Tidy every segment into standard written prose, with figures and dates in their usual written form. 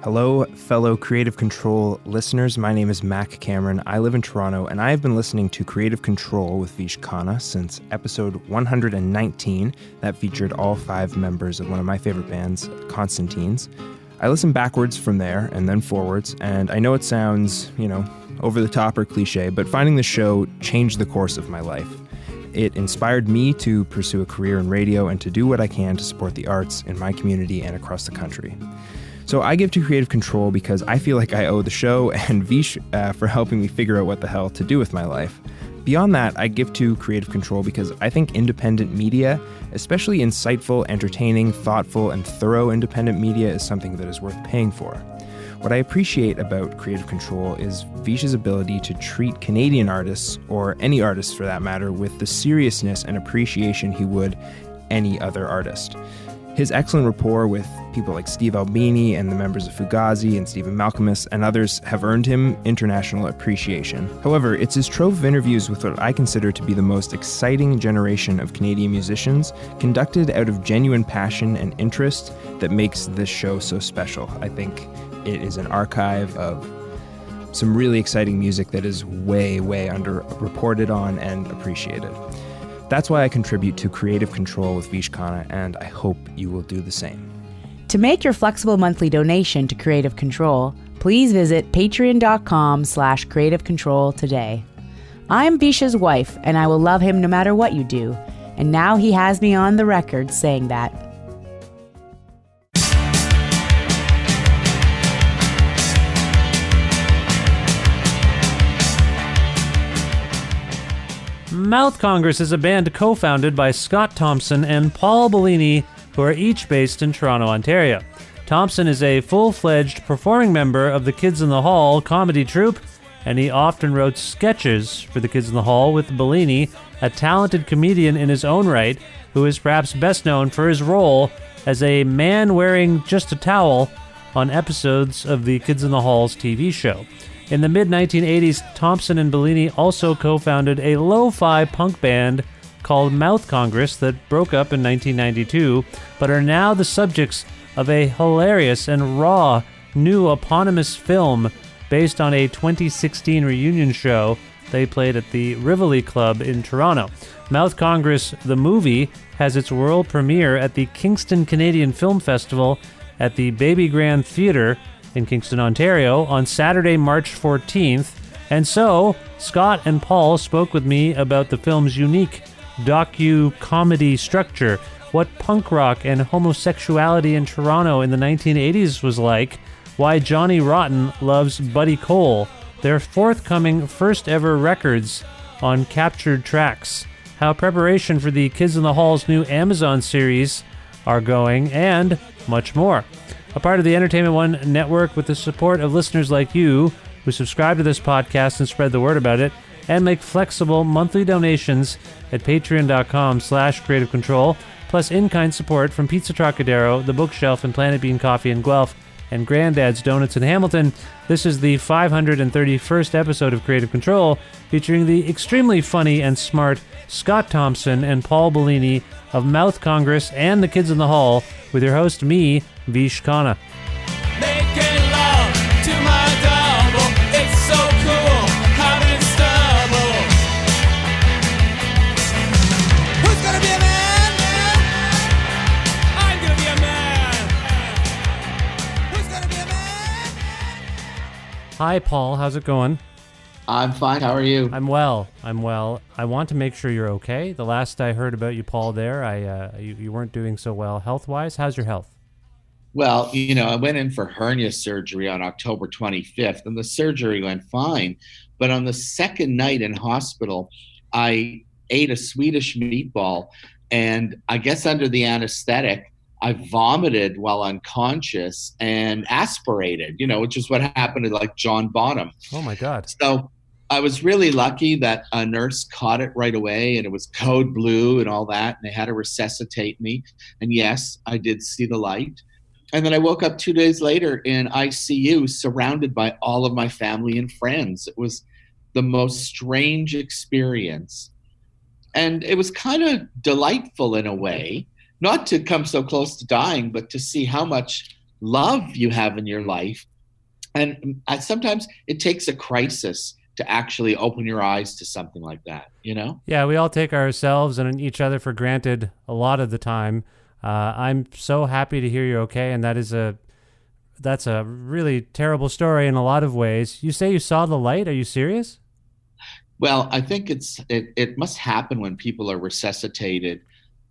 Hello, fellow Creative Control listeners. My name is Mac Cameron. I live in Toronto, and I have been listening to Creative Control with Vish Khanna since episode 119. That featured all 5 members of one of my favorite bands, Constantines. I listened backwards from there and then forwards, and I know it sounds, over the top or cliche, but finding the show changed the course of my life. It inspired me to pursue a career in radio and to do what I can to support the arts in my community and across the country. So I give to Creative Control because I feel like I owe the show and Vish for helping me figure out what the hell to do with my life. Beyond that, I give to Creative Control because I think independent media, especially insightful, entertaining, thoughtful, and thorough independent media, is something that is worth paying for. What I appreciate about Creative Control is Vish's ability to treat Canadian artists, or any artist for that matter, with the seriousness and appreciation he would any other artist. His excellent rapport with people like Steve Albini and the members of Fugazi and Stephen Malcolmus and others have earned him international appreciation. However, it's his trove of interviews with what I consider to be the most exciting generation of Canadian musicians, conducted out of genuine passion and interest, that makes this show so special. I think it is an archive of some really exciting music that is way, way underreported on and appreciated. That's why I contribute to Creative Control with Vish Khanna, and I hope you will do the same. To make your flexible monthly donation to Creative Control, please visit patreon.com/Creative Control today. I'm Vish's wife, and I will love him no matter what you do. And now he has me on the record saying that. Mouth Congress is a band co-founded by Scott Thompson and Paul Bellini, who are each based in Toronto, Ontario. Thompson is a full-fledged performing member of the Kids in the Hall comedy troupe, and he often wrote sketches for the Kids in the Hall with Bellini, a talented comedian in his own right, who is perhaps best known for his role as a man wearing just a towel on episodes of the Kids in the Hall's TV show. In the mid-1980s, Thompson and Bellini also co-founded a lo-fi punk band called Mouth Congress that broke up in 1992, but are now the subjects of a hilarious and raw new eponymous film based on a 2016 reunion show they played at the Rivoli Club in Toronto. Mouth Congress, the movie, has its world premiere at the Kingston Canadian Film Festival at the Baby Grand Theatre in Kingston, Ontario, on Saturday, March 14th. And so, Scott and Paul spoke with me about the film's unique docu-comedy structure, what punk rock and homosexuality in Toronto in the 1980s was like, why Johnny Rotten loves Buddy Cole, their forthcoming first-ever records on captured tracks, how preparation for the Kids in the Hall's new Amazon series are going, and much more. A part of the Entertainment One network with the support of listeners like you who subscribe to this podcast and spread the word about it and make flexible monthly donations at patreon.com/Creative Control, plus in-kind support from Pizza Trocadero, The Bookshelf, and Planet Bean Coffee in Guelph, and Granddad's Donuts in Hamilton. This is the 531st episode of Creative Control, featuring the extremely funny and smart Scott Thompson and Paul Bellini of Mouth Congress and the Kids in the Hall, with your host, me, Vish Khanna. Making love to my double, it's so cool, having stubble. Who's gonna be a man? I'm gonna be a man. Who's gonna be a man? Hi, Paul. How's it going? I'm fine. How are you? I'm well. I want to make sure you're okay. The last I heard about you, Paul, you weren't doing so well health-wise. How's your health? Well, I went in for hernia surgery on October 25th, and the surgery went fine. But on the second night in hospital, I ate a Swedish meatball, and I guess under the anesthetic, I vomited while unconscious and aspirated, which is what happened to like John Bonham. Oh, my God. So I was really lucky that a nurse caught it right away, and it was code blue and all that, and they had to resuscitate me. And yes, I did see the light. And then I woke up 2 days later in ICU, surrounded by all of my family and friends. It was the most strange experience. And it was kind of delightful in a way, not to come so close to dying, but to see how much love you have in your life. And sometimes it takes a crisis to actually open your eyes to something like that, you know? Yeah, we all take ourselves and each other for granted a lot of the time. I'm so happy to hear you're okay, and that's a really terrible story in a lot of ways. You say you saw the light. Are you serious? Well, I think it must happen when people are resuscitated.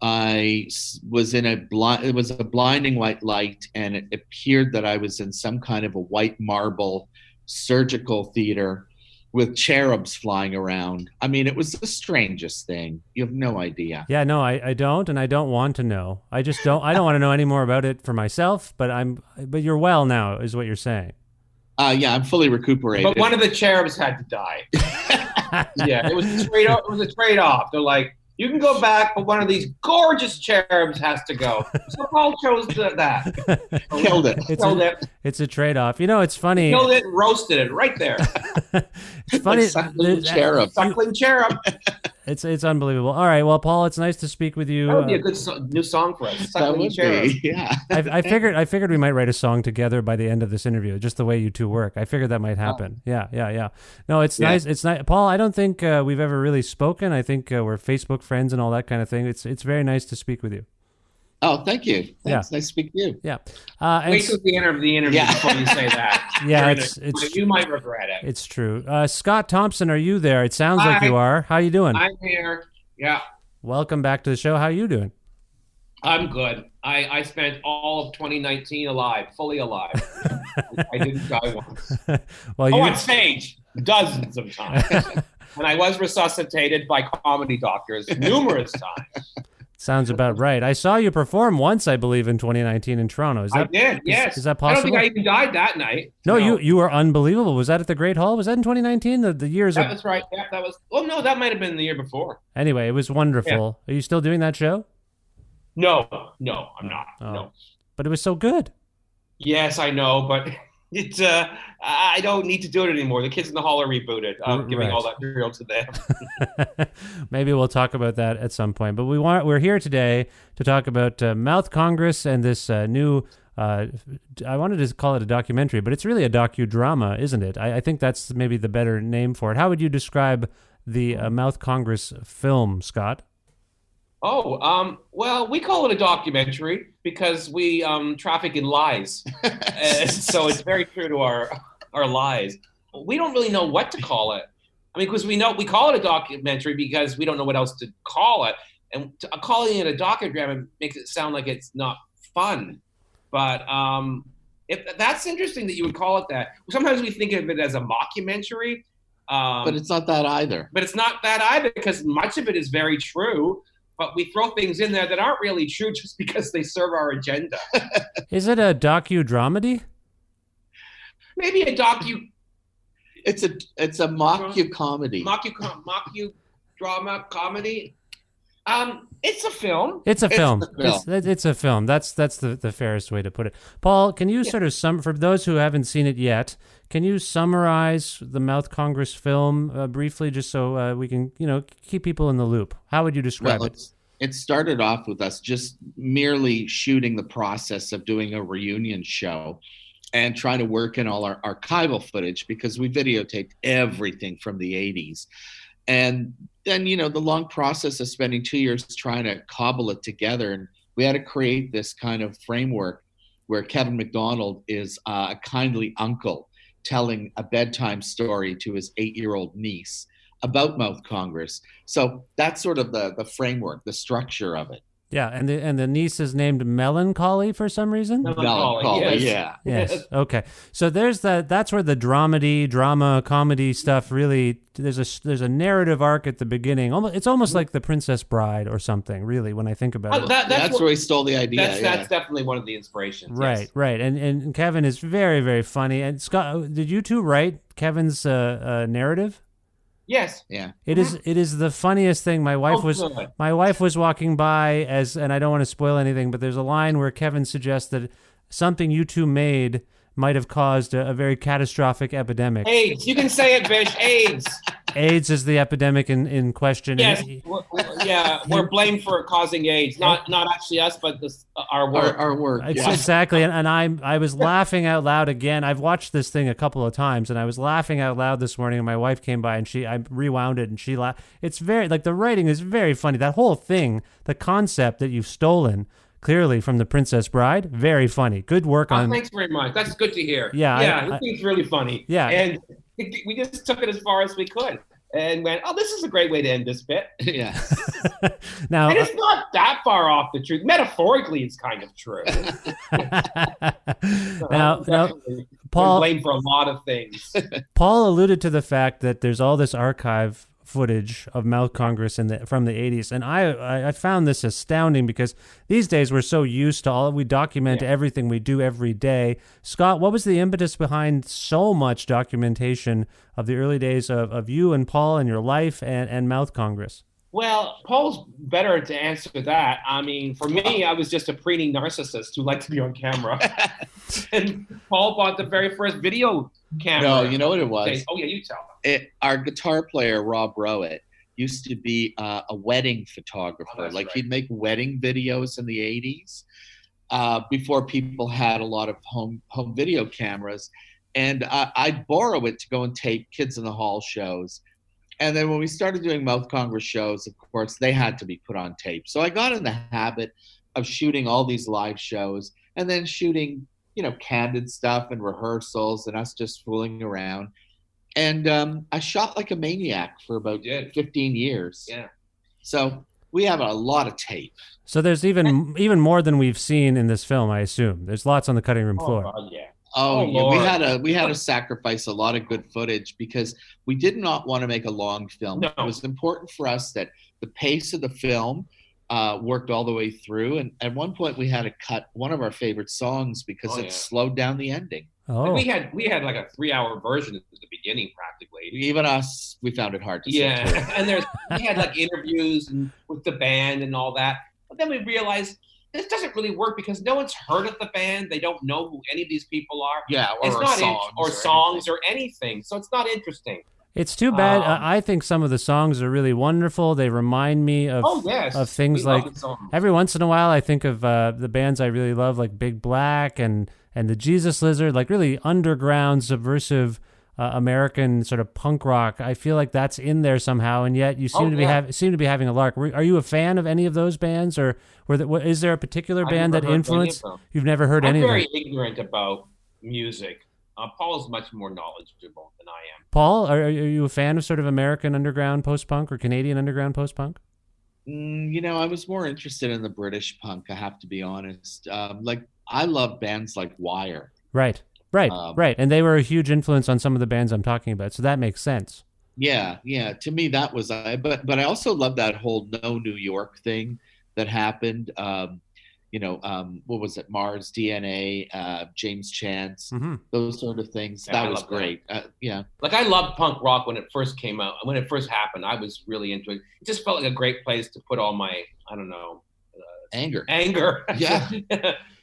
Was in it was a blinding white light, and it appeared that I was in some kind of a white marble surgical theater with cherubs flying around. I mean, it was the strangest thing. You have no idea. Yeah, no, I don't, and I don't want to know. I don't want to know any more about it for myself, but you're well now, is what you're saying. Yeah, I'm fully recuperated. But one of the cherubs had to die. Yeah, it was a trade-off. They're like, you can go back, but one of these gorgeous cherubs has to go. So Paul chose that. Killed it. It's a trade-off. You know, it's funny. Killed it, roasted it right there. It's funny. Suckling cherub. Suckling cherub. It's unbelievable. All right, well, Paul, it's nice to speak with you. That would be a good new song for us. That Suckling would cherub. be, yeah. I figured we might write a song together by the end of this interview, just the way you two work. I figured that might happen. Yeah. No, it's nice. It's nice, Paul. I don't think we've ever really spoken. I think we're Facebook friends and all that kind of thing. It's very nice to speak with you. Oh, thank you. Thanks. Yeah. Nice to speak to you. Yeah. Wait till the end of the interview before you say that. Yeah, you might regret it. It's true. Scott Thompson, are you there? It sounds like you are. How you doing? I'm here. Yeah. Welcome back to the show. How you doing? I'm good. I spent all of 2019 alive, fully alive. I didn't die once. Well, on stage, dozens of times. And I was resuscitated by comedy doctors numerous times. Sounds about right. I saw you perform once, I believe, in 2019 in Toronto. I did, yes. Is that possible? I don't think I even died that night. No, you were unbelievable. Was that at the Great Hall? Was that in 2019? The years That was right. Yeah, that was. Oh no, that might have been the year before. Anyway, it was wonderful. Yeah. Are you still doing that show? No, I'm not. Oh. No. But it was so good. Yes, I know, but it's I don't need to do it anymore. The Kids in the Hall are rebooted. I'm giving all that material to them. Maybe we'll talk about that at some point. But we're here today to talk about Mouth Congress and this new. I wanted to call it a documentary, but it's really a docudrama, isn't it? I think that's maybe the better name for it. How would you describe the Mouth Congress film, Scott? Oh, well, we call it a documentary because we traffic in lies. So it's very true to our lies. We don't really know what to call it. I mean, because we call it a documentary because we don't know what else to call it. And calling it a docudrama makes it sound like it's not fun. But if that's interesting that you would call it that. Sometimes we think of it as a mockumentary. But it's not that either. But it's not that either because much of it is very true. But we throw things in there that aren't really true just because they serve our agenda. Is it a docu-dramedy? Maybe a docu. It's a mock-you-comedy. Mock-you-drama comedy. It's a film. It's a film. It's a film. That's the fairest way to put it. Paul, can you sort of for those who haven't seen it yet, can you summarize the Mouth Congress film briefly, just so we can keep people in the loop? How would you describe it? It started off with us just merely shooting the process of doing a reunion show and trying to work in all our archival footage because we videotaped everything from the 80s. And then, the long process of spending 2 years trying to cobble it together. And we had to create this kind of framework where Kevin McDonald is a kindly uncle telling a bedtime story to his 8-year-old niece about Mouth Congress. So that's sort of the framework, the structure of it. Yeah, and the niece is named Melancholy for some reason? Melancholy, yes. Yes. Okay. So there's that's where the drama, comedy stuff really, there's a narrative arc at the beginning. It's almost like The Princess Bride or something, really, when I think about it. That's where he stole the idea. That's definitely one of the inspirations. Right, yes. Right. And Kevin is very, very funny. And Scott, did you two write Kevin's narrative? Yes. Yeah. It is the funniest thing. My wife was walking by and I don't want to spoil anything, but there's a line where Kevin suggests that something you two made might have caused a very catastrophic epidemic. AIDS. You can say it, bitch. AIDS. AIDS is the epidemic in question. Yes, we're blamed for causing AIDS. Not actually us, but our work. Our work. Yeah. Exactly, and I was laughing out loud again. I've watched this thing a couple of times, and I was laughing out loud this morning. And my wife came by, and I rewound it, and she laughed. It's very the writing is very funny. That whole thing, the concept that you've stolen clearly from The Princess Bride, very funny. Good work on. Thanks very much. That's good to hear. Yeah, I think it's really funny. Yeah, and we just took it as far as we could. And went, oh, this is a great way to end this bit. Yeah. Now, and it's not that far off the truth. Metaphorically, it's kind of true. now, Paul, we're blamed for a lot of things. Paul alluded to the fact that there's all this archive footage of Mouth Congress from the 80s, and I found this astounding because these days we're so used to we document everything we do every day. Scott, what was the impetus behind so much documentation of the early days of you and Paul and your life and Mouth Congress? Well, Paul's better to answer that. I mean, for me, I was just a preening narcissist who liked to be on camera. And Paul bought the very first video camera. No, you know what it was? Oh, yeah, you tell me. Our guitar player, Rob Rowett, used to be a wedding photographer. He'd make wedding videos in the 80s before people had a lot of home video cameras. And I'd borrow it to go and tape Kids in the Hall shows. And then when we started doing Mouth Congress shows, of course, they had to be put on tape. So I got in the habit of shooting all these live shows and then shooting, candid stuff and rehearsals and us just fooling around. And I shot like a maniac for about 15 years. Yeah. So we have a lot of tape. So there's even more than we've seen in this film, I assume. There's lots on the cutting room floor. God, yeah. Oh yeah, we had to sacrifice a lot of good footage because we did not want to make a long film. No. It was important for us that the pace of the film worked all the way through. And at one point, we had to cut one of our favorite songs because it slowed down the ending. Oh. We had like a 3-hour version at the beginning, practically. Even us, we found it hard to say. And we had like interviews with the band and all that. But then we realized this doesn't really work because no one's heard of the band. They don't know who any of these people are. Yeah, or songs or anything. So it's not interesting. It's too bad. I think some of the songs are really wonderful. They remind me of things like every once in a while I think of the bands I really love, like Big Black and the Jesus Lizard, like really underground, subversive American sort of punk rock. I feel like that's in there somehow, and yet you seem to be having a lark. Are you a fan of any of those bands, or is there a particular band that influenced? You've never heard any of them? I'm very ignorant about music. Paul is much more knowledgeable than I am. Paul, are you a fan of sort of American underground post-punk or Canadian underground post-punk? I was more interested in the British punk, I have to be honest. I love bands like Wire. Right. And they were a huge influence on some of the bands I'm talking about, so that makes sense. Yeah. To me, that was, but I also love that whole No New York thing that happened. What was it? Mars, DNA, James Chance, those sort of things. Yeah, that was great. Like I loved punk rock when it first came out. When it first happened, I was really into it. It just felt like a great place to put all my, anger, yeah,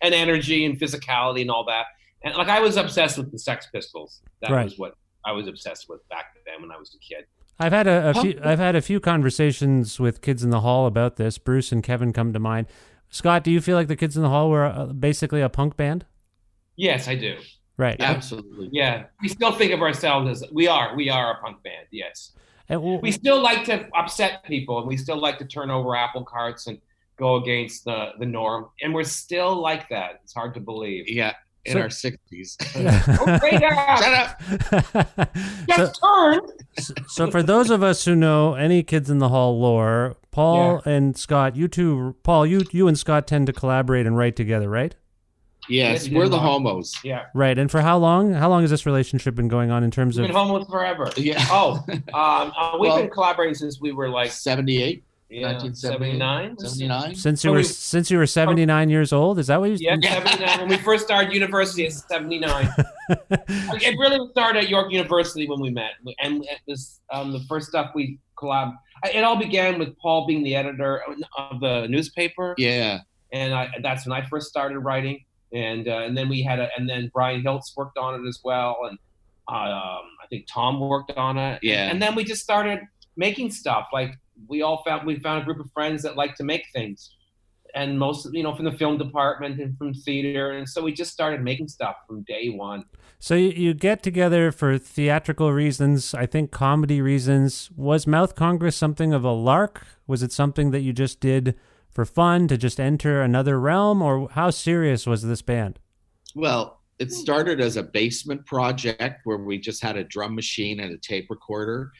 and energy and physicality and all that. And like I was obsessed with the Sex Pistols. That was what I was obsessed with back then when I was a kid. I've had a few conversations with Kids in the Hall about this. Bruce and Kevin come to mind. Scott, do you feel like the Kids in the Hall were basically a punk band? Yes, I do. Right. Yeah, absolutely. Yeah. We still think of ourselves as we are a punk band. Yes. And we still like to upset people, and we still like to turn over apple carts and go against the norm. And we're still like that. It's hard to believe. Yeah. In our 60s. Shut up. Just turn. So for those of us who know any Kids in the Hall lore, Paul and Scott, you two, Paul, you and Scott tend to collaborate and write together, right? Yes, we're the homos. Yeah. Right. And for how long? How long has this relationship been going on in terms of? We've been homos forever. Yeah. We've been collaborating since we were like 78. Yeah, 79. Since you were 79 years old, is that what you? Yeah, 79. When we first started university at 79, it really started at York University when we met, and it was the first stuff we collab. It all began with Paul being the editor of the newspaper. Yeah, and that's when I first started writing, and then we had and then Brian Hiltz worked on it as well, and I think Tom worked on it. Yeah. And then we just started making stuff. Like we found a group of friends that like to make things. And most, from the film department and from theater. And so we just started making stuff from day one. So you get together for theatrical reasons, I think comedy reasons. Was Mouth Congress something of a lark? Was it something that you just did for fun to just enter another realm? Or how serious was this band? Well, it started as a basement project where we just had a drum machine and a tape recorder.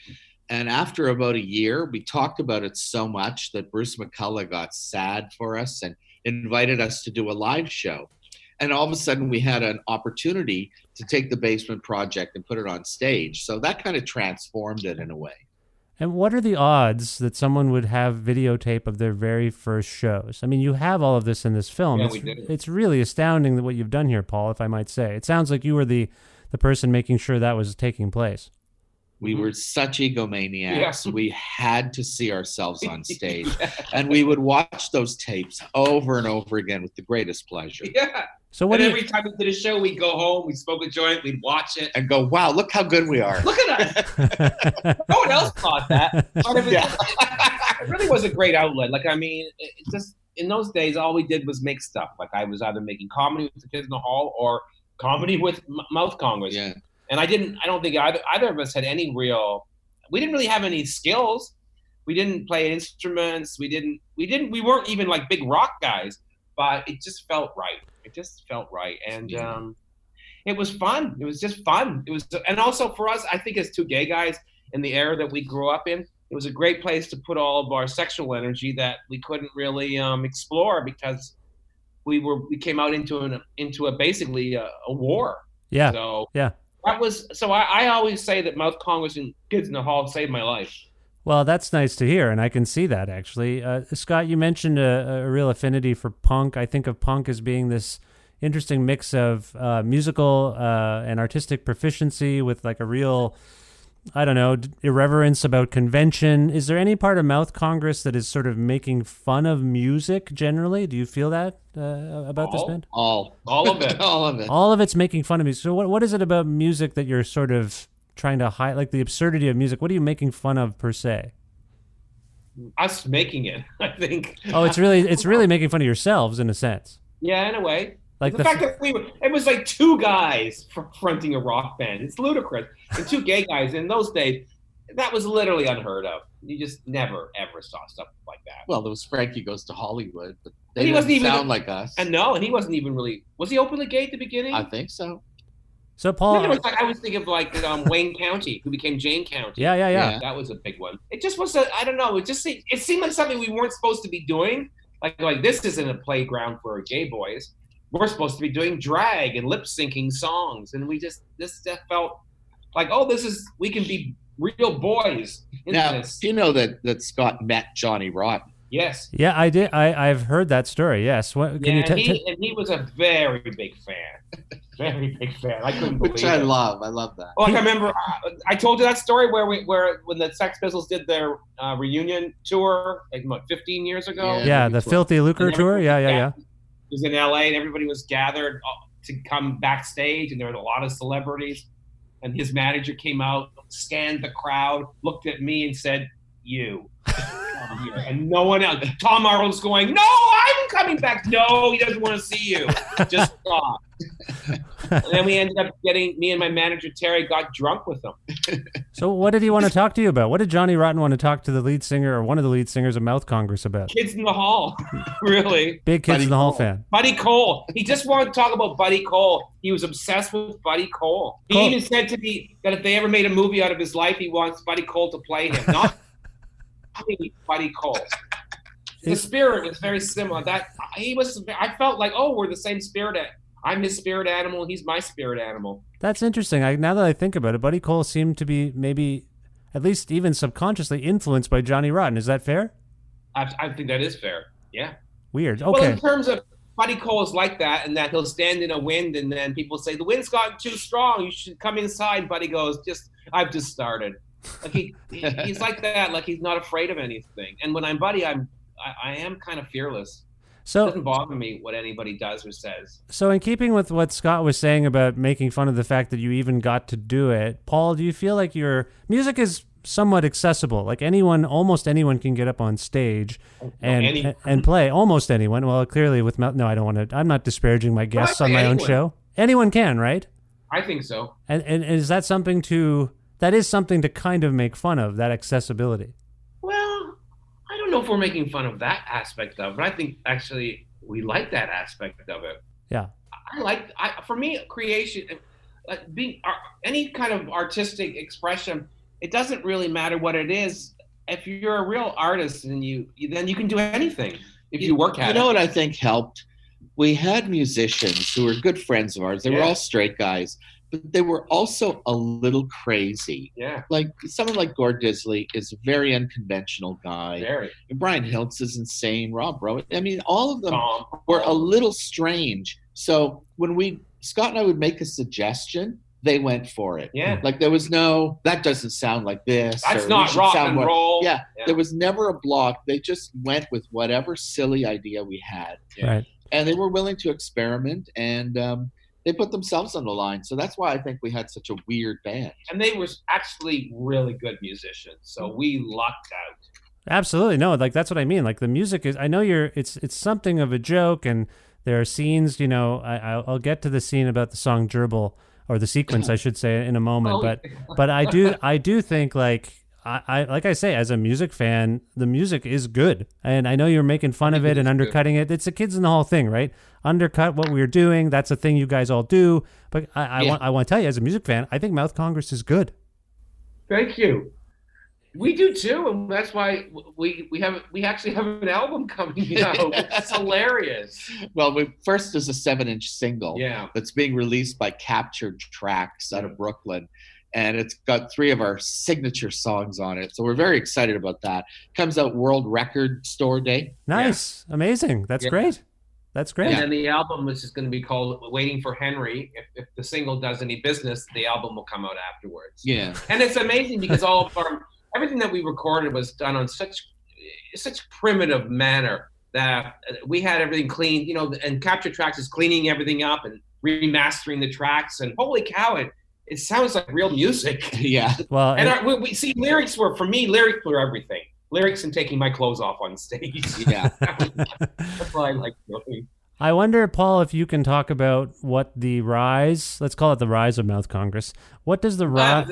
And after about a year, we talked about it so much that Bruce McCullough got sad for us and invited us to do a live show. And all of a sudden, we had an opportunity to take the basement project and put it on stage. So that kind of transformed it in a way. And what are the odds that someone would have videotape of their very first shows? I mean, you have all of this in this film. Yeah, we did. It's really astounding that what you've done here, Paul, if I might say. It sounds like you were the person making sure that was taking place. We were such egomaniacs. Yeah. We had to see ourselves on stage. And we would watch those tapes over and over again with the greatest pleasure. Yeah. So what and do every time we did a show, we'd go home, we'd smoke a joint, we'd watch it. And go, wow, look how good we are. Look at us. No one else thought that. It really was a great outlet. Like, I mean, it just in those days, all we did was make stuff. Like, I was either making comedy with the Kids in the Hall or comedy with Mouth Congress. Yeah. And I don't think either of us had any we didn't really have any skills. We didn't play instruments. We weren't even like big rock guys, but it just felt right. It just felt right. And it was fun. It was just fun. And also for us, I think as two gay guys in the era that we grew up in, it was a great place to put all of our sexual energy that we couldn't really explore because we came out into basically a war. Yeah. So yeah. I always say that Mouth Congress and Kids in the Hall saved my life. Well, that's nice to hear, and I can see that, actually. Scott, you mentioned a real affinity for punk. I think of punk as being this interesting mix of musical and artistic proficiency with like a real, I don't know, irreverence about convention. Is there any part of Mouth Congress that is sort of making fun of music generally? Do you feel that about this band? All of it. All of it. All of it's making fun of music. So what is it about music that you're sort of trying to hide, like the absurdity of music? What are you making fun of per se? Us making it, I think. Oh, it's really making fun of yourselves in a sense. Yeah, in a way. Like the fact that it was like two guys fronting a rock band. It's ludicrous. And two gay guys in those days, that was literally unheard of. You just never, ever saw stuff like that. Well, there was Frankie Goes to Hollywood, but he didn't wasn't even sound like us. And he wasn't even really. Was he openly gay at the beginning? I think so. So Paul, I was thinking of like Wayne County, who became Jane County. Yeah. That was a big one. It just was I don't know. It seemed like something we weren't supposed to be doing. Like this isn't a playground for gay boys. We're supposed to be doing drag and lip syncing songs, and this felt like, we can be real boys. Now, you know that Scott met Johnny Rotten. Yes. Yeah, I did. I've heard that story. Yes. What, can you and he was a very big fan. Very big fan. I couldn't believe it. Which I love. I love that. Well, I remember I told you that story where when the Sex Pistols did their reunion tour, 15 years ago. Yeah, the Filthy Lucre tour. Yeah. It was in LA, and everybody was gathered to come backstage, and there were a lot of celebrities. And his manager came out, scanned the crowd, looked at me, and said, "You." And no one else. Tom Arnold's going, "No, I'm coming back." No, he doesn't want to see you. Just stop. And then we ended up me and my manager Terry got drunk with him. So what did he want to talk to you about? What did Johnny Rotten want to talk to the lead singer or one of the lead singers of Mouth Congress about? Kids in the Hall. Really. Big Kids in the Hall fan. Buddy Cole. He just wanted to talk about Buddy Cole. He was obsessed with Buddy Cole. He even said to me that if they ever made a movie out of his life, he wants Buddy Cole to play him. Not Buddy Cole. The spirit was very similar. I felt like, we're the same spirit. I'm his spirit animal. He's my spirit animal. That's interesting. Now that I think about it, Buddy Cole seemed to be maybe, at least even subconsciously, influenced by Johnny Rotten. Is that fair? I think that is fair. Yeah. Weird. Okay. Well, in terms of Buddy Cole is like that, and that he'll stand in a wind, and then people say the wind's gotten too strong. You should come inside. Buddy goes, I've just started. Like he's like that. Like he's not afraid of anything. And when I'm Buddy, I am kind of fearless. So doesn't bother me what anybody does or says. So in keeping with what Scott was saying about making fun of the fact that you even got to do it, Paul, do you feel like your music is somewhat accessible? Like almost anyone can get up on stage and play. Almost anyone. Well, clearly with no, I don't want to. I'm not disparaging my guests on my own show. Anyone can, right? I think so. And is that something to kind of make fun of, that accessibility? Well, I don't know if we're making fun of that aspect of it. I think actually we like that aspect of it. Yeah. For me, creation, any kind of artistic expression, it doesn't really matter what it is. If you're a real artist, then you can do anything if you work at it. You know what I think helped? We had musicians who were good friends of ours. They were all straight guys, but they were also a little crazy. Yeah. Like someone like Gord Disley is a very unconventional guy. Very. And Brian Hiltz is insane. Rob Rowan. I mean, all of them were a little strange. So when Scott and I would make a suggestion, they went for it. Yeah. Like there was no, that doesn't sound like this. That's not rock and roll. Yeah. There was never a block. They just went with whatever silly idea we had. Yeah. Right. And they were willing to experiment, and they put themselves on the line. So that's why I think we had such a weird band. And they were actually really good musicians. So we lucked out. Absolutely. No, like that's what I mean. Like the music is, I know it's something of a joke, and there are scenes, I'll get to the scene about the song Gerbil, or the sequence, I should say, in a moment. But I do think like I say, as a music fan, the music is good. And I know you're making fun of it and undercutting it. It's a Kids in the Hall thing, right? Undercut what we're doing. That's a thing you guys all do. But I want to tell you, as a music fan, I think Mouth Congress is good. Thank you. We do too, and that's why we actually have an album coming out. It's hilarious. Well, first there's a 7-inch single that's being released by Captured Tracks out of Brooklyn. And it's got 3 of our signature songs on it. So we're very excited about that. Comes out World Record Store Day. Nice. Yeah. Amazing. That's great. That's great. And then the album, which is going to be called Waiting for Henry. If the single does any business, the album will come out afterwards. Yeah. And it's amazing because all of everything that we recorded was done on such primitive manner that we had everything clean, and Capture Tracks is cleaning everything up and remastering the tracks. And holy cow, it sounds like real music. Yeah. Well, and we see lyrics were everything. Lyrics and taking my clothes off on stage. Yeah. That's what I like doing. I wonder, Paul, if you can talk about what the rise, let's call it the rise of Mouth Congress. What does the rise,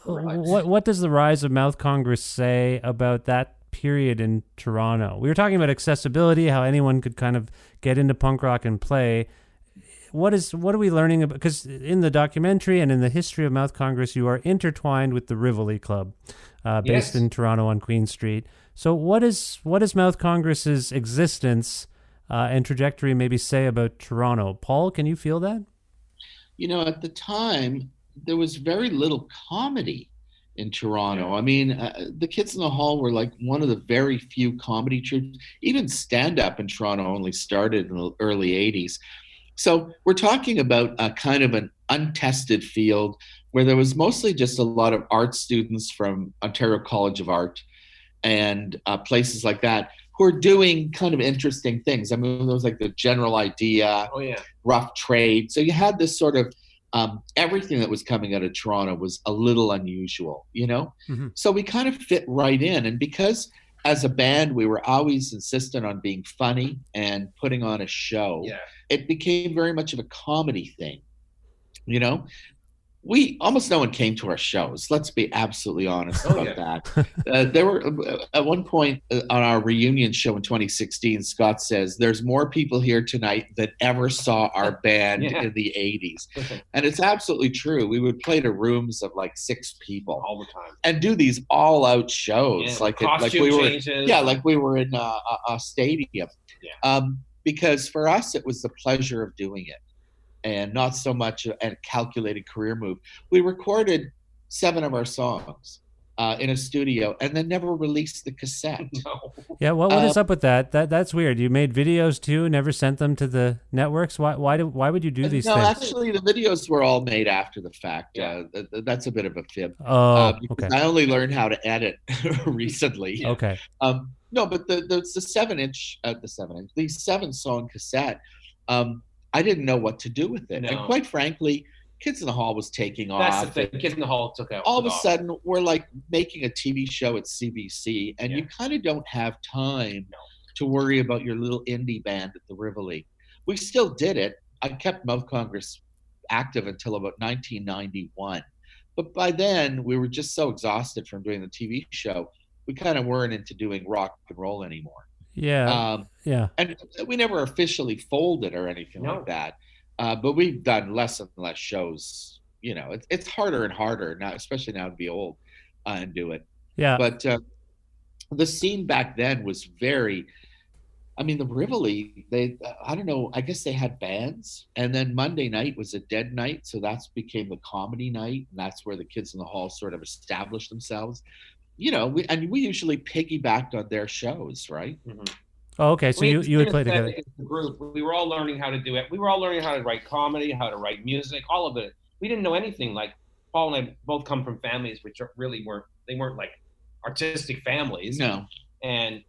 what does the rise of Mouth Congress say about that period in Toronto? We were talking about accessibility, how anyone could kind of get into punk rock and play. What are we learning about? Because in the documentary and in the history of Mouth Congress, you are intertwined with the Rivoli Club, based in Toronto on Queen Street. So what is Mouth Congress's existence and trajectory maybe say about Toronto? Paul, can you feel that? At the time, there was very little comedy in Toronto. I mean, the Kids in the Hall were like one of the very few comedy troupes. Even stand-up in Toronto only started in the early 80s. So we're talking about a kind of an untested field where there was mostly just a lot of art students from Ontario College of Art and places like that who are doing kind of interesting things. I mean, there was like the General Idea, Rough Trade. So you had this sort of everything that was coming out of Toronto was a little unusual, Mm-hmm. So we kind of fit right in. And because as a band, we were always insistent on being funny and putting on a show. Yeah. It became very much of a comedy thing. We almost no one came to our shows. Let's be absolutely honest about that. There were at one point on our reunion show in 2016, Scott says, "There's more people here tonight than ever saw our band in the 80s." And it's absolutely true. We would play to rooms of like 6 people all the time and do these all-out shows, like we were, changes. like we were in a stadium. Yeah. Because for us, it was the pleasure of doing it, and not so much a calculated career move. We recorded 7 of our songs, in a studio and then never released the cassette. No. Yeah, what is up with that? That's weird. You made videos too, never sent them to the networks. Why would you do these No, things? actually, the videos were all made after the fact. Yeah. That's a bit of a fib. Oh, Because okay. I only learned how to edit recently. Okay. No, but the 7-inch, the 7-song cassette. I didn't know what to do with it, No. and quite frankly, Kids in the Hall was taking That's off. the thing. Kids in the Hall took out. All of a sudden, we're like making a TV show at CBC, and Yeah. you kind of don't have time to worry about your little indie band at the Rivoli. We still did it. I kept Mouth Congress active until about 1991. But by then, we were just so exhausted from doing the TV show, we kind of weren't into doing rock and roll anymore. Yeah. Yeah. And we never officially folded or anything No. like that. But we've done less and less shows. You know, it's harder and harder now, especially now to be old and do it. Yeah. But the scene back then was very. I mean, the Rivoli. I don't know. I guess they had bands, and then Monday night was a dead night, so that's became the comedy night, and that's where the Kids in the Hall sort of established themselves. You know, we usually piggybacked on their shows, right? Mm-hmm. Oh, okay. So you would play together. The group. We were all learning how to do it. We were all learning how to write comedy, how to write music, all of it. We didn't know anything. Like Paul and I both come from families which really weren't like artistic families. No. And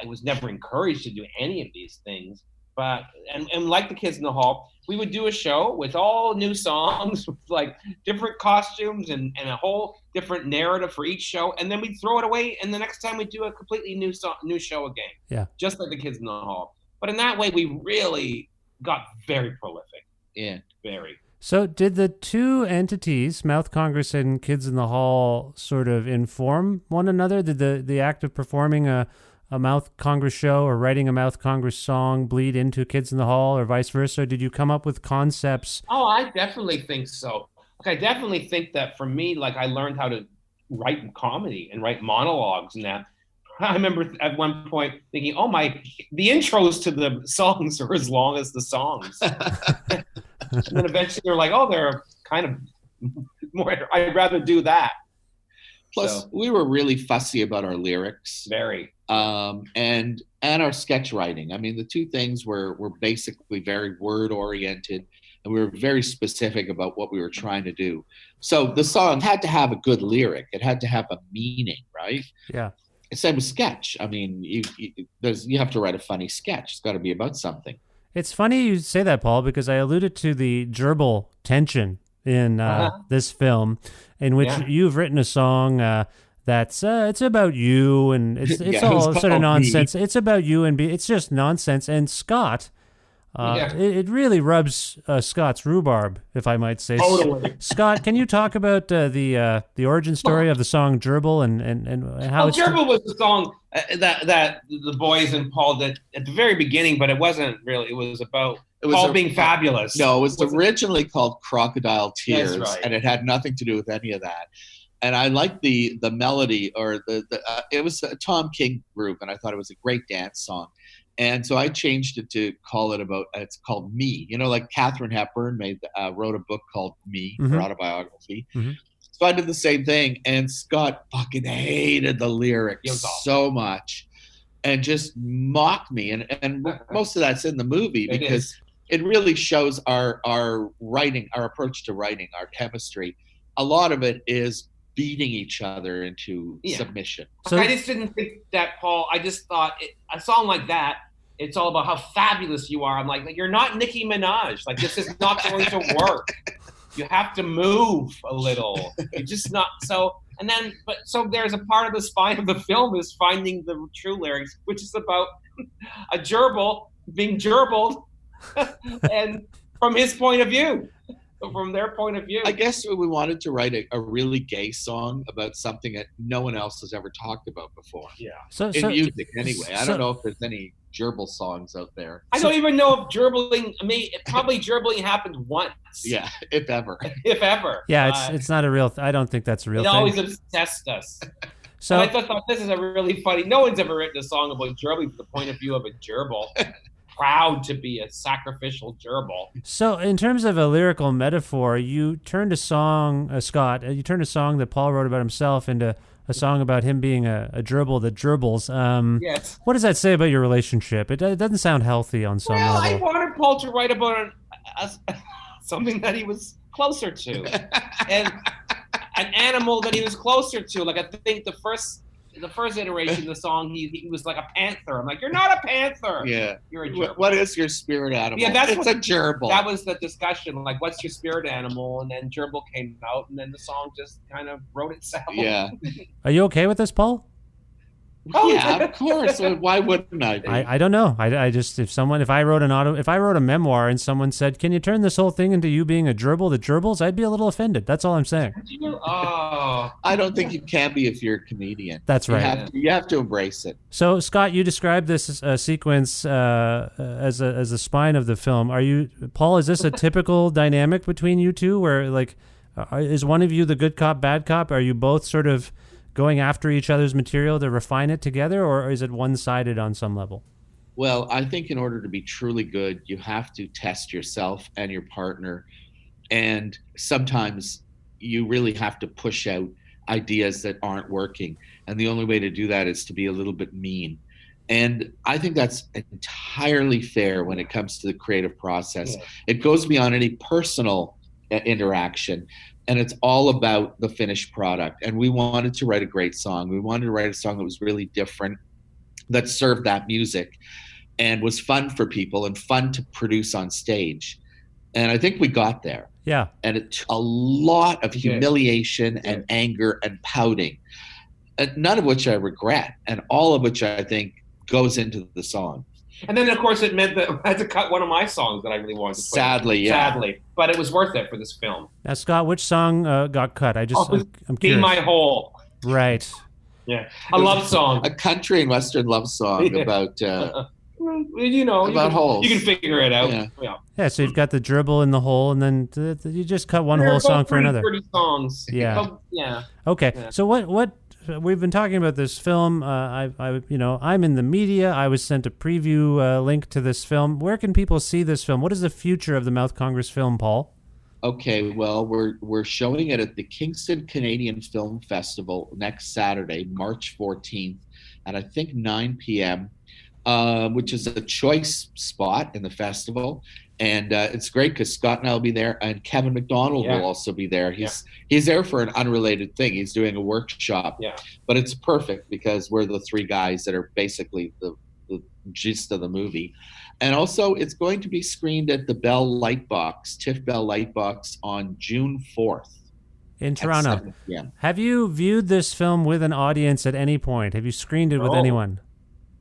I was never encouraged to do any of these things. But and like the Kids in the Hall, we would do a show with all new songs, with like different costumes and a whole different narrative for each show, and then we'd throw it away, and the next time we'd do a completely new show again. Yeah. Just like the Kids in the Hall. But in that way, we really got very prolific. Yeah. Very. So did the two entities, Mouth Congress and Kids in the Hall, sort of inform one another? Did the act of performing a Mouth Congress show or writing a Mouth Congress song bleed into Kids in the Hall or vice versa? Or did you come up with concepts? Oh, I definitely think so. Like, I definitely think that for me, like I learned how to write comedy and write monologues and that. I remember at one point thinking, the intros to the songs are as long as the songs. And then eventually they're like, they're kind of more, I'd rather do that. Plus, we were really fussy about our lyrics. Very. And our sketch writing. I mean, the two things were basically very word oriented, and we were very specific about what we were trying to do. So the song had to have a good lyric. It had to have a meaning, right? Yeah. Same with sketch. I mean, you have to write a funny sketch. It's got to be about something. It's funny you say that, Paul, because I alluded to the gerbil tension in this film, in which you've written a song that's it's about you, and it's all sort of nonsense. Me. It's about you, and it's just nonsense. And Scott, it really rubs Scott's rhubarb, if I might say. Totally. Scott, can you talk about the origin story of the song Gerbil and how it's... Gerbil was the song that the boys and Paul did at the very beginning, but it wasn't really. It was about Paul being fabulous. No, it was originally called Crocodile Tears, That's right. And it had nothing to do with any of that. And I liked the melody, or it was a Tom King group, and I thought it was a great dance song. And so I changed it to call it it's called Me. You know, like Katharine Hepburn wrote a book called Me, her autobiography. Mm-hmm. So I did the same thing, and Scott fucking hated the lyrics so much and just mocked me. And most of that's in the movie because it really shows our writing, our approach to writing, our chemistry. A lot of it is beating each other into submission. So I just didn't think that, Paul. I just thought a song like that, it's all about how fabulous you are. I'm like you're not Nicki Minaj. Like, this is not going to work. You have to move a little. You're just not so. And then, so there's a part of the spine of the film is finding the true lyrics, which is about a gerbil being gerbiled, and from his point of view. From their point of view. I guess we wanted to write a really gay song about something that no one else has ever talked about before. Yeah. In music, anyway. I don't know if there's any gerbil songs out there. I don't even know if gerbling, probably gerbling happened once. Yeah, if ever. If ever. Yeah, it's not a real I don't think that's a real thing. It always obsessed us. So and I thought this is a really funny, no one's ever written a song about gerbling from the point of view of a gerbil. Proud to be a sacrificial gerbil. So in terms of a lyrical metaphor, you turned a song, Scott, you turned a song that Paul wrote about himself into a song about him being a gerbil that gerbils. Yes. What does that say about your relationship? It doesn't sound healthy on some Well, I level. wanted Paul to write about something that he was closer to, and an animal that he was closer to. Like I think the first iteration of the song, he was like a panther. I'm like, you're not a panther. Yeah. You're a gerbil. What is your spirit animal? Yeah, it's a gerbil. That was the discussion. Like, what's your spirit animal? And then gerbil came out, and then the song just kind of wrote itself. Yeah. Are you okay with this, Paul? Oh, Yeah, of course. Why wouldn't I be? I don't know. I just if I wrote a memoir and someone said, "Can you turn this whole thing into you being a gerbil that gerbils?" I'd be a little offended. That's all I'm saying. Oh. I don't think you can be if you're a comedian. That's right. You have to embrace it. So, Scott, you described this sequence as a spine of the film. Paul? Is this a typical dynamic between you two, where like, is one of you the good cop, bad cop? Are you both sort of going after each other's material to refine it together, or is it one-sided on some level? Well, I think in order to be truly good, you have to test yourself and your partner. And sometimes you really have to push out ideas that aren't working. And the only way to do that is to be a little bit mean. And I think that's entirely fair when it comes to the creative process. Yeah. It goes beyond any personal interaction. And it's all about the finished product. And we wanted to write a great song. We wanted to write a song that was really different, that served that music and was fun for people and fun to produce on stage. And I think we got there. Yeah. And it took a lot of humiliation and anger and pouting, none of which I regret, and all of which I think goes into the song. And then, of course, it meant that I had to cut one of my songs that I really wanted to play. Sadly. But it was worth it for this film. Now, Scott, which song got cut? I'm curious. Be My Whole. Right. Yeah. A love song. A country and western love song about... about holes. You can figure it out. Yeah, so you've got the gerbil in the hole, and then you just cut one whole song for another. 30 songs. Yeah. Yeah. Okay. Yeah. So what we've been talking about this film. I'm in the media. I was sent a preview link to this film. Where can people see this film? What is the future of the Mouth Congress film, Paul? Okay, well, we're showing it at the Kingston Canadian Film Festival next Saturday, March 14th, at I think 9 p.m., which is a choice spot in the festival. And it's great because Scott and I will be there, and Kevin McDonald will also be there. He's there for an unrelated thing. He's doing a workshop. Yeah. But it's perfect because we're the three guys that are basically the gist of the movie. And also, it's going to be screened at the TIFF Bell Lightbox on June 4th. In Toronto. Have you viewed this film with an audience at any point? Have you screened it with anyone?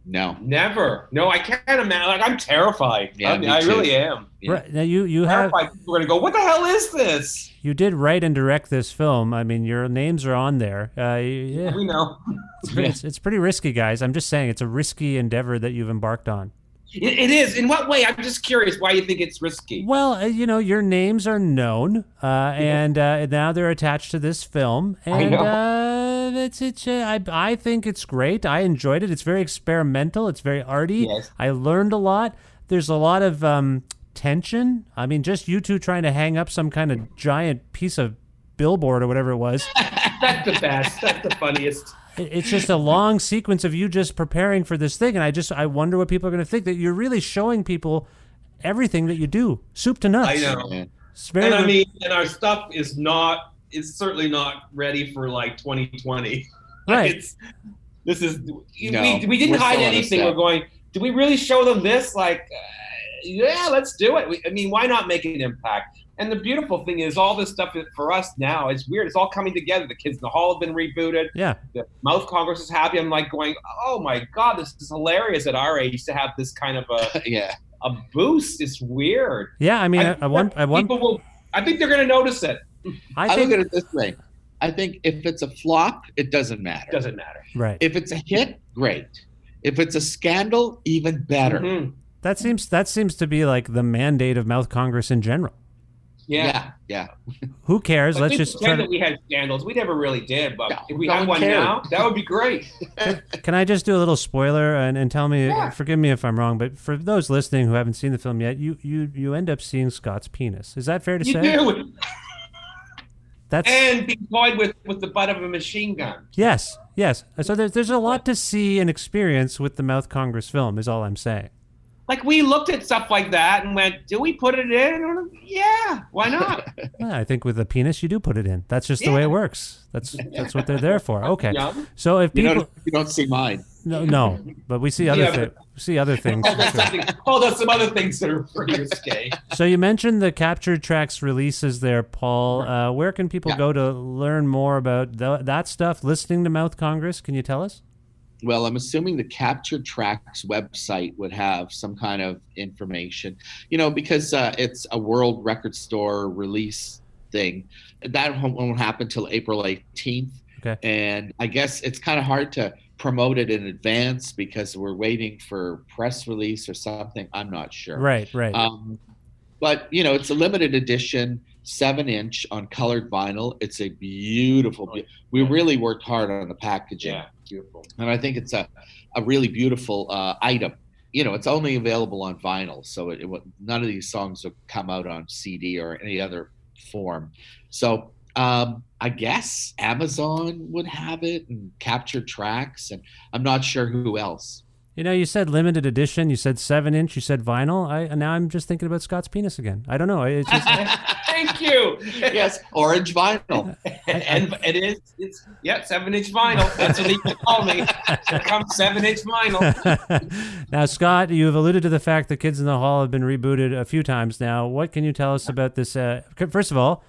No. Never. No, I can't imagine. Like, I'm terrified. Yeah, I really am. Yeah. Right. Now you have. We're going to go, what the hell is this? You did write and direct this film. I mean, your names are on there. Yeah, we know. It's pretty risky, guys. I'm just saying it's a risky endeavor that you've embarked on. It is. In what way? I'm just curious why you think it's risky. Well, your names are known, and now they're attached to this film. And, I think it's great. I enjoyed it. It's very experimental. It's very arty. Yes. I learned a lot. There's a lot of tension. I mean, just you two trying to hang up some kind of giant piece of billboard or whatever it was. That's the best. That's the funniest. It's just a long sequence of you just preparing for this thing, and I wonder what people are going to think, that you're really showing people everything that you do, soup to nuts. I know. And our stuff is certainly not ready for like 2020. Right. We didn't hide anything. We're going, do we really show them this? Like, yeah, let's do it. Why not make an impact? And the beautiful thing is, all this stuff for us now, it's weird. It's all coming together. The Kids in the Hall have been rebooted. Yeah. The Mouth Congress is happy. I'm like going, oh my God, this is hilarious at our age to have this kind of a boost. It's weird. Yeah, I think they're going to notice it. I look at it this way. I think if it's a flop, it doesn't matter. Doesn't matter. Right. If it's a hit, great. If it's a scandal, even better. Mm-hmm. That seems to be like the mandate of Mouth Congress in general. Yeah. Who cares? Let's just pretend that we had scandals. We never really did, but if we have one now, that would be great. Can I just do a little spoiler and tell me? Yeah. Forgive me if I'm wrong, but for those listening who haven't seen the film yet, you end up seeing Scott's penis. Is that fair to say? You do. And be deployed with the butt of a machine gun. Yes. So there's a lot to see and experience with the Mouth Congress film, is all I'm saying. Like, we looked at stuff like that and went, do we put it in? Yeah, why not? Well, I think with a penis, you do put it in. That's just the way it works. That's what they're there for. Okay. So if people... You don't see mine. No, but we see other things. There's some other things that are pretty risque. So you mentioned the Captured Tracks releases there, Paul. Where can people go to learn more about that stuff, listening to Mouth Congress? Can you tell us? Well, I'm assuming the Captured Tracks website would have some kind of information, because it's a World Record Store release thing. That won't happen till April 18th. Okay. And I guess it's kind of hard to promote it in advance because we're waiting for press release or something. I'm not sure. Right. But, it's a limited edition 7-inch on colored vinyl. It's a beautiful, we really worked hard on the packaging. Yeah, beautiful. And I think it's a really beautiful item. It's only available on vinyl. So none of these songs will come out on CD or any other form. So I guess Amazon would have it, and Captured Tracks, and I'm not sure who else. You said limited edition. You said 7-inch. You said vinyl. Now I'm just thinking about Scott's penis again. I don't know. It's just... Thank you. Yes, orange vinyl. And it is. It's 7-inch vinyl. That's what they call me. Here comes 7-inch vinyl. Now, Scott, you've alluded to the fact that Kids in the Hall have been rebooted a few times now. What can you tell us about this? First of all,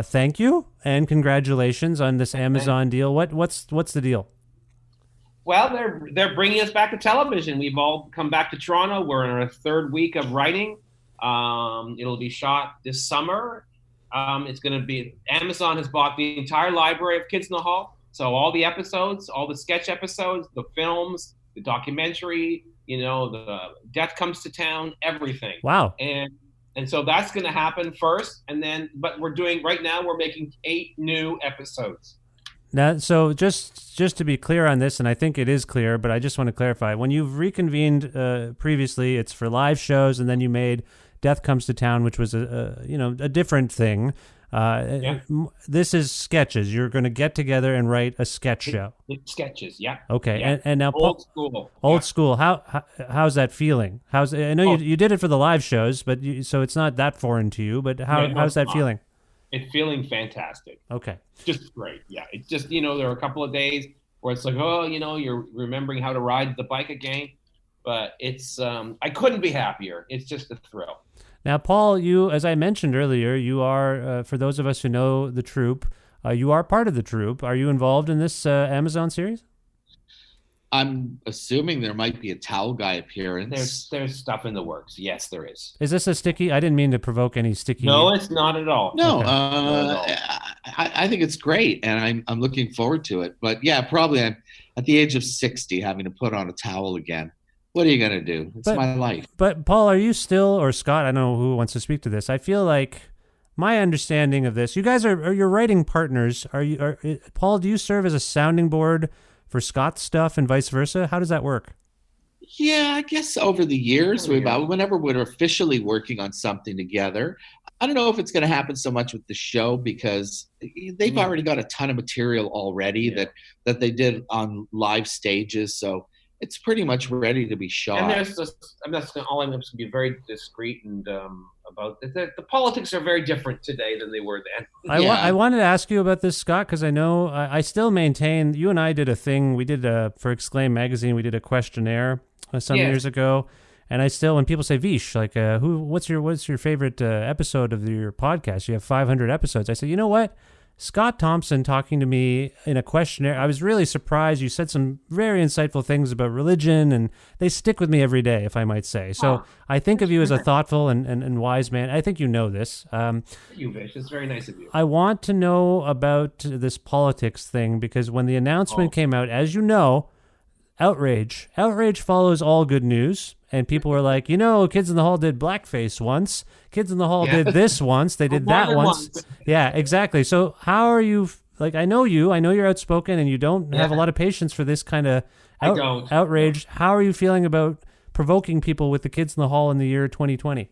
thank you and congratulations on this Amazon deal. What's the deal? Well, they're bringing us back to television. We've all come back to Toronto. We're in our third week of writing. It'll be shot this summer. It's going to be, Amazon has bought the entire library of Kids in the Hall. So all the episodes, all the sketch episodes, the films, the documentary, the Death Comes to Town, everything. Wow. And so that's going to happen first. But we're making 8 new episodes. Now, so just to be clear on this, and I think it is clear, but I just want to clarify. When you've reconvened previously, it's for live shows, and then you made Death Comes to Town, which was a different thing. This is sketches. You're going to get together and write a sketch show. It's sketches, yeah. Okay, yeah. And now old school. Old school. How's that feeling? I know you did it for the live shows, but so it's not that foreign to you. But how's that feeling? It's feeling fantastic. Okay. Just great. Yeah. It's just, there are a couple of days where it's like, you're remembering how to ride the bike again. But it's, I couldn't be happier. It's just a thrill. Now, Paul, you, as I mentioned earlier, you are, for those of us who know the troupe, you are part of the troupe. Are you involved in this Amazon series? I'm assuming there might be a Towel Guy appearance. There's stuff in the works. Yes, there is. Is this a sticky? I didn't mean to provoke any sticky. No, it's not at all. No, okay. I think it's great, and I'm looking forward to it. But yeah, probably I'm at the age of 60 having to put on a towel again. What are you going to do? It's my life. But Paul, are you still, or Scott, I don't know who wants to speak to this. I feel like my understanding of this, you guys are your writing partners. Paul, do you serve as a sounding board for Scott's stuff and vice versa? How does that work? Yeah, I guess over the years, whenever we're officially working on something together, I don't know if it's going to happen so much with the show because they've already got a ton of material already that they did on live stages. So it's pretty much ready to be shot. And there's just, I'm just going to be very discreet and about the politics are very different today than they were then. I wanted to ask you about this, Scott, because I know I still maintain you and I did a thing. We did for Exclaim magazine. We did a questionnaire some years ago, and I still, when people say Vish, like what's your favorite episode of your podcast? You have 500 episodes. I said, you know what? Scott Thompson talking to me in a questionnaire, I was really surprised. You said some very insightful things about religion, and they stick with me every day, if I might say. So I think of you as a thoughtful and wise man. I think you know this. You, Vish. It's very nice of you. I want to know about this politics thing, because when the announcement came out, as you know, outrage follows all good news. And people were like, Kids in the Hall did blackface once. Kids in the Hall did this once. They did that once. Yeah, exactly. So how are you, I know you're outspoken and you don't have a lot of patience for this kind of outrage. How are you feeling about provoking people with the Kids in the Hall in the year 2020?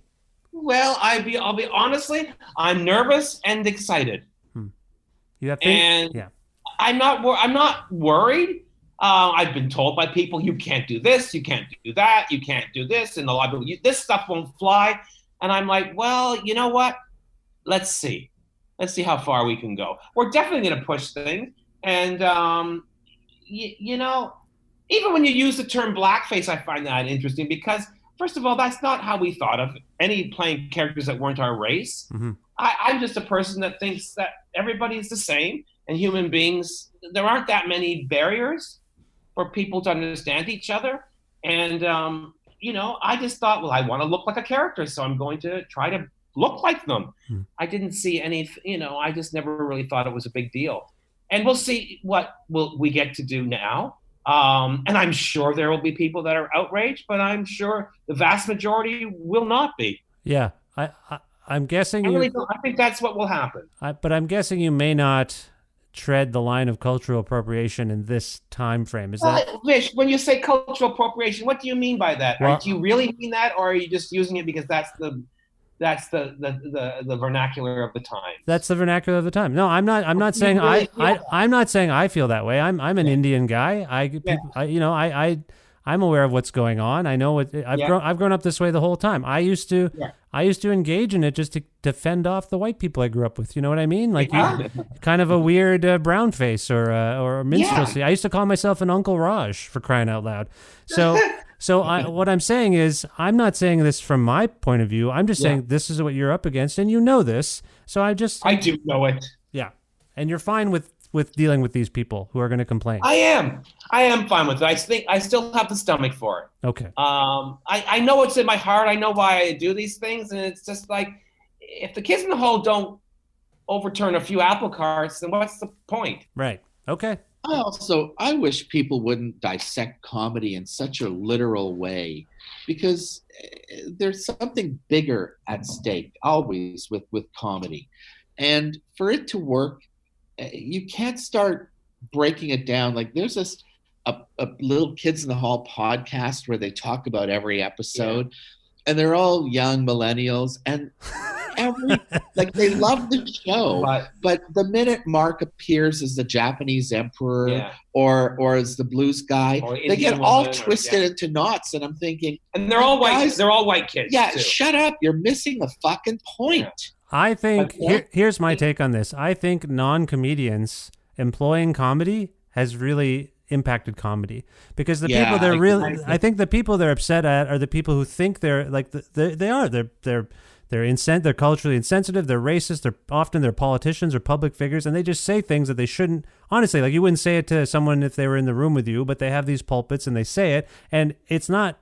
Well, I'll be honestly, I'm nervous and excited. You have And yeah. I'm not worried. I've been told by people, you can't do this, you can't do that, you can't do this, and a lot of people, this stuff won't fly. And I'm like, well, you know what? Let's see. Let's see how far we can go. We're definitely going to push things. And, you know, even when you use the term blackface, I find that interesting because, first of all, that's not how we thought of any playing characters that weren't our race. Mm-hmm. I'm just a person that thinks that everybody's the same, and human beings, there aren't that many barriers for people to understand each other. And, you know, I just thought, well, I want to look like a character, so I'm going to try to look like them. I didn't see any, you know, I just never really thought it was a big deal. And we'll see what we get to do now. And I'm sure there will be people that are outraged, but I'm sure the vast majority will not be. Yeah, I'm guessing I think that's what will happen. But I'm guessing you may not tread the line of cultural appropriation in this time frame. Is that Vish, when you say cultural appropriation, what do you mean by that? Well, do you really mean that, or are you just using it because that's the vernacular of the time? That's the vernacular of the time. No, I'm not saying I'm not saying I feel that way. I'm an Indian guy. I'm aware of what's going on. I know what I've grown up this way the whole time. I used to engage in it just to fend off the white people I grew up with. You know what I mean? Like kind of a weird brown face or minstrelsy. I used to call myself an Uncle Raj, for crying out loud. So what I'm saying is, I'm not saying this from my point of view. I'm just saying this is what you're up against, and you know this. So I do know it. Yeah, and you're fine with dealing with these people who are going to complain. I am fine with it. I think I still have the stomach for it. Okay. I know it's in my heart. I know why I do these things, and it's just like, if the kids in the hall don't overturn a few apple carts, then what's the point? Right. Okay. I wish people wouldn't dissect comedy in such a literal way, because there's something bigger at stake always with comedy. And for it to work, you can't start breaking it down. Like, there's a little Kids in the Hall podcast where they talk about every episode, and they're all young millennials, and like, they love the show, but the minute Mark appears as the Japanese emperor or as the blues guy, they get all twisted into knots, and I'm thinking, and they're all white. They're all white kids. Yeah, too. Shut up! You're missing the fucking point. I think here's my take on this. I think non-comedians employing comedy has really impacted comedy, because the people they're really, I think the people they're upset at are the people who think they're like they're culturally insensitive, they're racist, they're politicians or public figures, and they just say things that they shouldn't. Honestly, like, you wouldn't say it to someone if they were in the room with you, but they have these pulpits and they say it, and it's not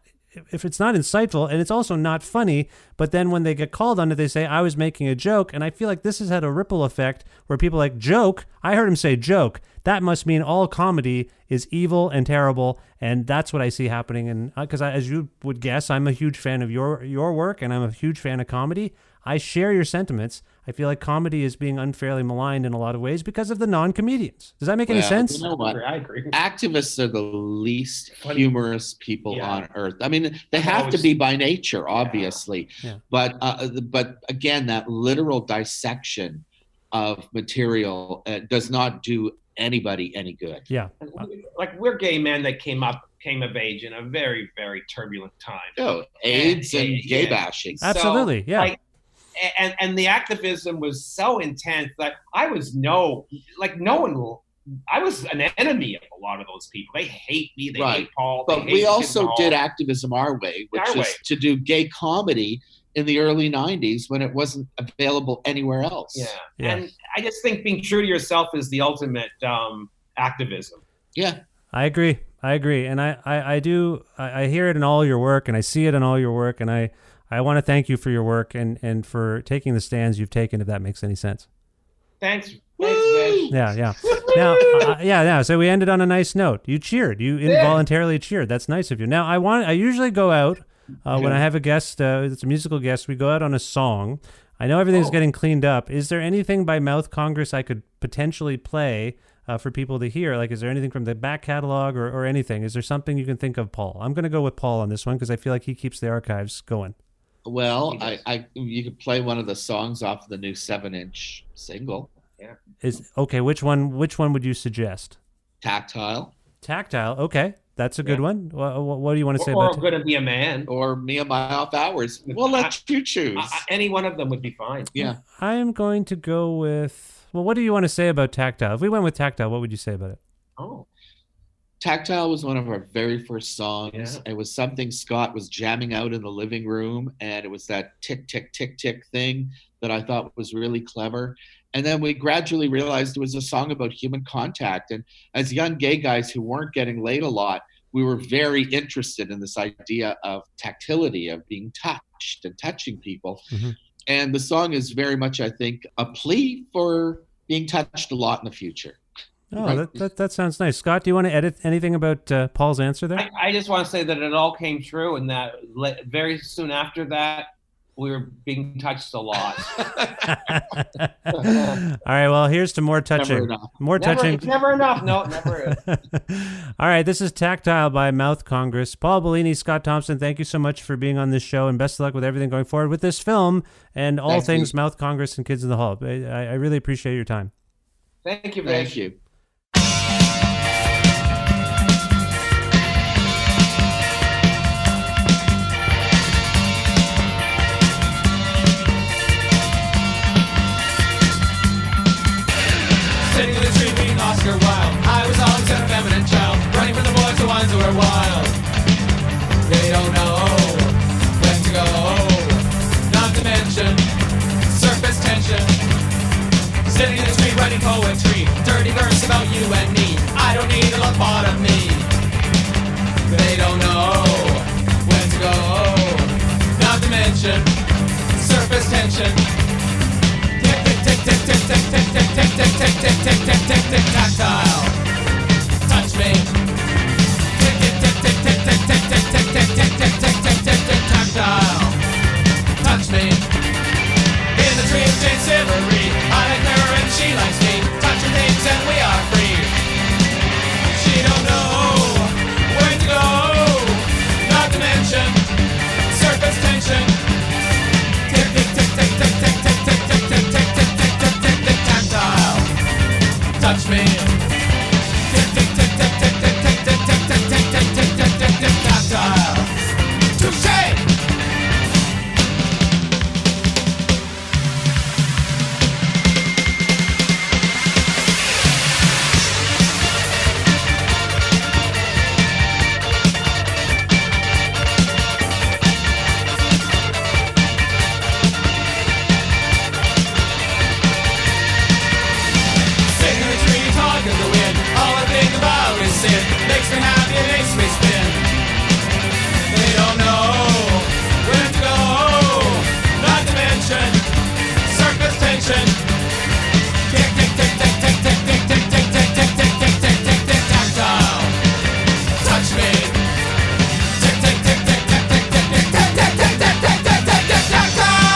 insightful, and it's also not funny. But then when they get called on it, they say, I was making a joke. And I feel like this has had a ripple effect where people are like, joke? I heard him say joke. That must mean all comedy is evil and terrible. And that's what I see happening. And because as you would guess, I'm a huge fan of your work, and I'm a huge fan of comedy. I share your sentiments. I feel like comedy is being unfairly maligned in a lot of ways because of the non-comedians. Does that make any sense? You know what? I agree. Activists are the least humorous people on earth. I mean, they have to be by nature, obviously. Yeah. But again, that literal dissection of material does not do anybody any good. Yeah. Like, we're gay men that came of age in a very, very turbulent time. Oh, AIDS and gay bashing. Absolutely. So, and the activism was so intense that I was I was an enemy of a lot of those people. They hate me. They hate Paul. But we also did activism our way, which is to do gay comedy in the early 90s when it wasn't available anywhere else. Yeah. And I just think being true to yourself is the ultimate activism. Yeah. I agree. And I hear it in all your work, and I see it in all your work, and I want to thank you for your work and for taking the stands you've taken, if that makes any sense. Thanks, Vish. Yeah. Now, so we ended on a nice note. You cheered. You involuntarily cheered. That's nice of you. Now, I usually go out when I have a guest, it's a musical guest, we go out on a song. I know everything's getting cleaned up. Is there anything by Mouth Congress I could potentially play for people to hear? Like, is there anything from the back catalog or anything? Is there something you can think of, Paul? I'm going to go with Paul on this one because I feel like he keeps the archives going. Well, you could play one of the songs off the new 7-inch single. Is okay. Which one would you suggest? Tactile Tactile. Okay, that's a good one. What do you want to say Or about? Gonna Be a Man. or Me and My Off Hours. We'll let you choose. Any one of them would be fine. Yeah. I am going to go with. Well, what do you want to say about Tactile? If we went with Tactile, what would you say about it? Oh, Tactile was one of our very first songs. Yeah. It was something Scott was jamming out in the living room, and it was that tick, tick, tick, tick thing that I thought was really clever. And then we gradually realized it was a song about human contact. And as young gay guys who weren't getting laid a lot, we were very interested in this idea of tactility, of being touched and touching people. Mm-hmm. And the song is very much, I think, a plea for being touched a lot in the future. Oh, Right. that sounds nice. Scott, do you want to edit anything about Paul's answer there? I just want to say that it all came true, and that very soon after that, we were being touched a lot. All right. Well, here's to more touching. Never enough. More touching. It's never enough. No, never. All right. This is Tactile by Mouth Congress. Paul Bellini, Scott Thompson, thank you so much for being on this show, and best of luck with everything going forward with this film and all Thank things you. Mouth Congress and Kids in the Hall. I really appreciate your time. Thank you, Thank Vish. you. Sitting in the street being Oscar Wilde. I was always an effeminate child, running from the boys, the ones who were wild. They don't know when to go, not to mention surface tension. Sitting in the street writing poetry, dirty verse about you and me. I don't need a lobotomy. They don't know when to go, not to mention surface tension. Tick tick tick tick tick tick tick tick tick tick tick tick tick tick tick tick tactile. Touch me. Tick tick tick tick tick tick tick tick tick tick tick tick tick tick tick tick tactile. Touch me. In the tree of Jane Silvery, I like her and she likes me. Touching things and we are free. She don't know where to go, not to mention surface tension. Tick tick tick tick tick tick tick tick tick tick tick tick tick tick tick tick tactile. Touch me. Tick tick tick tick tick tick tick tick tick tick tick tick tick tick tick tick tactile. Touché. Sing in the tree, talk of the wind. All I think about is sin. Makes me happy, it makes me spin. They don't know where to go, not to mention surface tension. Tick tick tick tick tick tick tick tick tick tick tick tick tick tick tick tick tactile. Touch me. Tick tick tick tick tick tick tick tick tick tick tick tick tick tick tick tick tactile.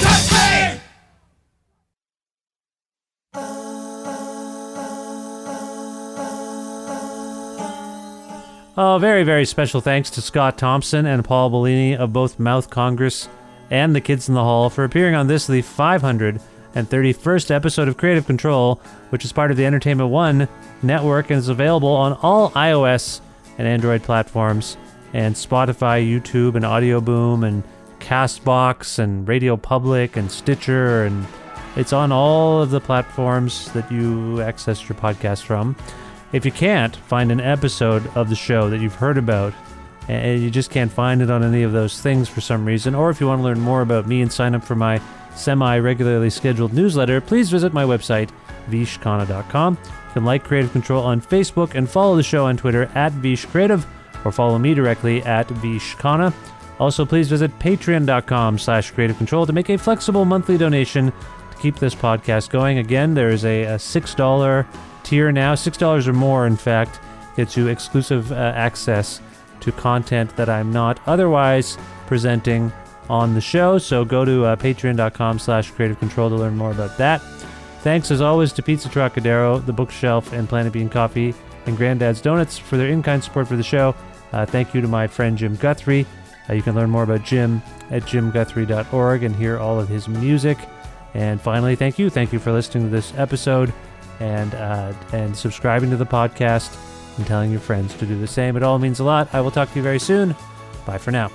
Touch me. Oh, very, very special thanks to Scott Thompson and Paul Bellini of both Mouth Congress and the Kids in the Hall for appearing on this, the 531st episode of Creative Control, which is part of the Entertainment One network and is available on all iOS and Android platforms, and Spotify, YouTube, and Audio Boom, and CastBox, and Radio Public, and Stitcher, and it's on all of the platforms that you access your podcast from. If you can't find an episode of the show that you've heard about, and you just can't find it on any of those things for some reason, or if you want to learn more about me and sign up for my semi-regularly scheduled newsletter, please visit my website, vishkhanna.com. You can like Creative Control on Facebook and follow the show on Twitter at vishcreative, or follow me directly at vishkhanna. Also, please visit patreon.com/creative control to make a flexible monthly donation to keep this podcast going. Again, there is a $6 tier now. $6 or more, in fact, gets you exclusive access to content that I'm not otherwise presenting on the show. So go to patreon.com/creative control to learn more about that. Thanks as always to Pizza Trocadero, The Bookshelf, and Planet Bean Coffee and Granddad's Donuts for their in-kind support for the show. Thank you to my friend Jim Guthrie. You can learn more about Jim at jimguthrie.org and hear all of his music. And finally, thank you for listening to this episode and subscribing to the podcast and telling your friends to do the same. It all means a lot. I will talk to you very soon. Bye for now.